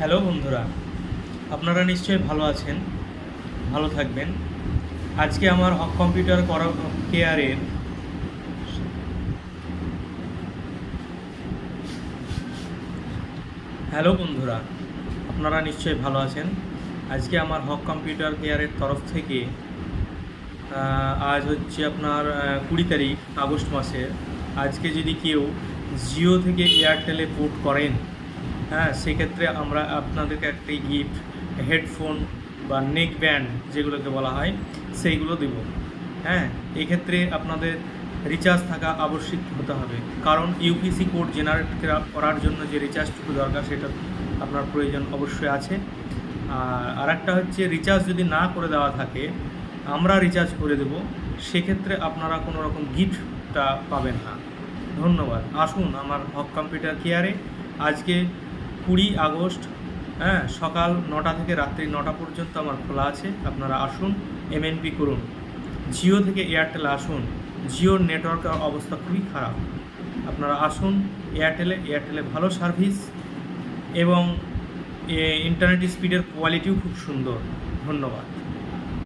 Hello বন্ধুরা, আপনারা নিশ্চয়ই ভালো আছেন, ভালো থাকবেন। আজকে আমার হক কম্পিউটার কেয়ারের হ্যালো বন্ধুরা, আপনারা নিশ্চয়ই ভালো আছেন। আজকে আমার হক কম্পিউটার কেয়ারের তরফ থেকে আজ হচ্ছে আপনার 20 তারিখ আগস্ট মাসের। আজকে যদি কেউ জিও থেকে এয়ারটেলে পোর্ট করেন, হ্যাঁ, সেক্ষেত্রে আমরা আপনাদেরকে একটি গিফট, হেডফোন বা নেক ব্যান্ড যেগুলোকে বলা হয় সেইগুলো দেব। হ্যাঁ, এক্ষেত্রে আপনাদের রিচার্জ থাকা আবশ্যিক হতে হবে, কারণ ইউপিসি কোড জেনারেট করার জন্য যে রিচার্জটুকু দরকার সেটা আপনার প্রয়োজন অবশ্যই আছে। আর একটা হচ্ছে, রিচার্জ যদি না করে দেওয়া থাকে আমরা রিচার্জ করে দেব, সেক্ষেত্রে আপনারা কোনো রকম গিফটটা পাবেন না। ধন্যবাদ। আসুন আমার হক কম্পিউটার কেয়ারে আজকে 20 আগস্ট, হ্যাঁ, সকাল 9টা থেকে রাত্রি 9টা পর্যন্ত আমার খোলা আছে। আপনারা আসুন, এমএনপি করুন। জিও থেকে এয়ারটেলে আসুন, জিওর নেটওয়ার্কের অবস্থা খুবই খারাপ। আপনারা আসুন এয়ারটেলে ভালো সার্ভিস এবং ইন্টারনেট স্পিডের কোয়ালিটিও খুব সুন্দর। ধন্যবাদ।